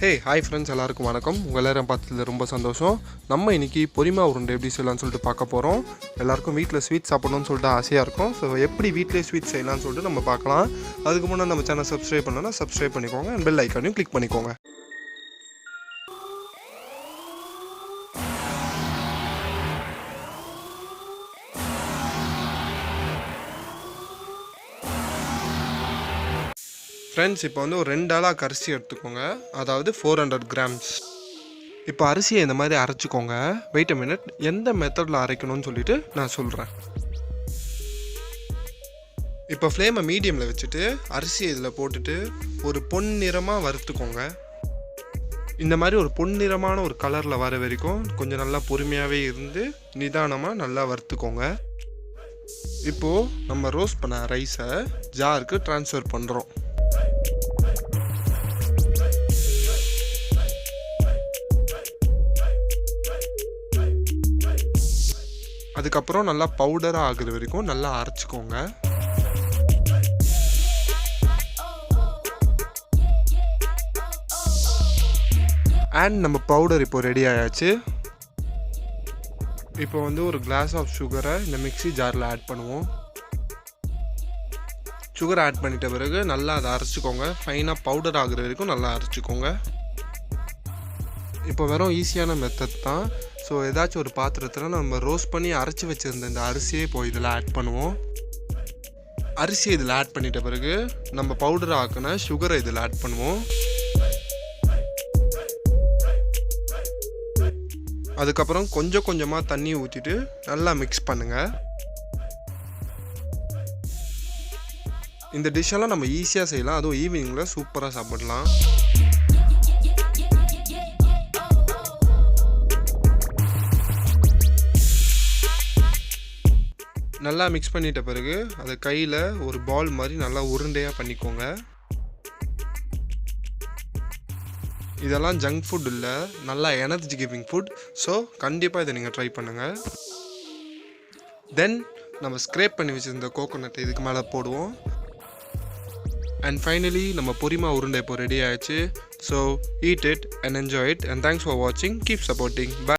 Hi friends, எல்லாருக்கும் வணக்கம். உங்கள் எல்லாரும் பார்த்ததுல ரொம்ப சந்தோஷம். நம்ம இன்றைக்கி பொரிமா உருண்டை எப்படி செய்யலாம்னு சொல்லிட்டு பார்க்க போகிறோம். எல்லாருக்கும் வீட்டில் ஸ்வீட் சாப்பிடணும்னு சொல்லிட்டு ஆசையாக இருக்கும். ஸோ எப்படி வீட்டிலே ஸ்வீட் செய்யலாம்னு சொல்லிட்டு நம்ம பார்க்கலாம். அதுக்கு முன்னாடி நம்ம சேனல் சப்ஸ்கிரைப் பண்ணணும்னா சப்ஸ்கிரைப் பண்ணிக்கோங்க அண்ட் பெல் ஐக்கானையும் கிளிக் பண்ணிக்கோங்க. ஃப்ரெண்ட்ஸ், இப்போ வந்து ஒரு 2 ஆளாக அரிசி எடுத்துக்கோங்க. அதாவது 400 கிராம்ஸ். இப்போ அரிசியை இந்த மாதிரி அரைச்சிக்கோங்க. வெயிட் அ மினிட், எந்த மெத்தடில் அரைக்கணும்னு சொல்லிட்டு நான் சொல்கிறேன். இப்போ ஃப்ளேமை மீடியமில் வச்சுட்டு அரிசியை இதில் போட்டுட்டு ஒரு பொன்னிறமாக வறுத்துக்கோங்க. இந்த மாதிரி ஒரு பொன்னிறமான ஒரு கலரில் வர வரைக்கும் கொஞ்சம் நல்லா பொறுமையாகவே இருந்து நிதானமாக நல்லா வறுத்துக்கோங்க. இப்போது நம்ம ரோஸ்ட் பண்ண ரைஸை ஜாருக்கு ட்ரான்ஸ்ஃபர் பண்ணுறோம். அதுக்கப்புறம் நல்லா பவுடராக ஆகுற வரைக்கும் நல்லா அரைச்சிக்கோங்க. அண்ட் நம்ம பவுடர் இப்போ ரெடி ஆயாச்சு. இப்போ வந்து ஒரு கிளாஸ் ஆஃப் சுகரை இந்த மிக்ஸி ஜாரில் ஆட் பண்ணுவோம். சுகர் ஆட் பண்ணிட்ட பிறகு நல்லா அதை அரைச்சிக்கோங்க. ஃபைனாக பவுடர் ஆகுற வரைக்கும் நல்லா அரைச்சிக்கோங்க. இப்போ வெறும் ஈஸியான மெத்தட் தான். ஸோ ஏதாச்சும் ஒரு பாத்திரத்தில் நம்ம ரோஸ்ட் பண்ணி அரைச்சி வச்சுருந்த இந்த அரிசியை இப்போ இதில் ஆட் பண்ணுவோம். அரிசியை இதில் ஆட் பண்ணிட்ட பிறகு நம்ம பவுடர் ஆக்கின சுகரை இதில் ஆட் பண்ணுவோம். அதுக்கப்புறம் கொஞ்சம் கொஞ்சமாக தண்ணி ஊற்றிட்டு நல்லா மிக்ஸ் பண்ணுங்கள். இந்த டிஷ்ஷெல்லாம் நம்ம ஈஸியாக செய்யலாம். அதுவும் ஈவினிங்கில் சூப்பராக சாப்பிடலாம். நல்லா மிக்ஸ் பண்ணிட்ட பிறகு அதை கையில் ஒரு பால் மாதிரி நல்லா உருண்டையாக பண்ணிக்கோங்க. இதெல்லாம் ஜங்க் ஃபுட் இல்லை, நல்லா எனர்ஜி கிவிங் ஃபுட். ஸோ கண்டிப்பாக இதை நீங்கள் ட்ரை பண்ணுங்கள். தென் நம்ம ஸ்க்ரேப் பண்ணி வச்சுருந்த கோகோனட்டை இதுக்கு மேலே போடுவோம். அண்ட் ஃபைனலி நம்ம பொரிமா உருண்டை இப்போ ரெடி ஆயிடுச்சு. So eat it and enjoy it, and thanks for watching. Keep supporting. Bye.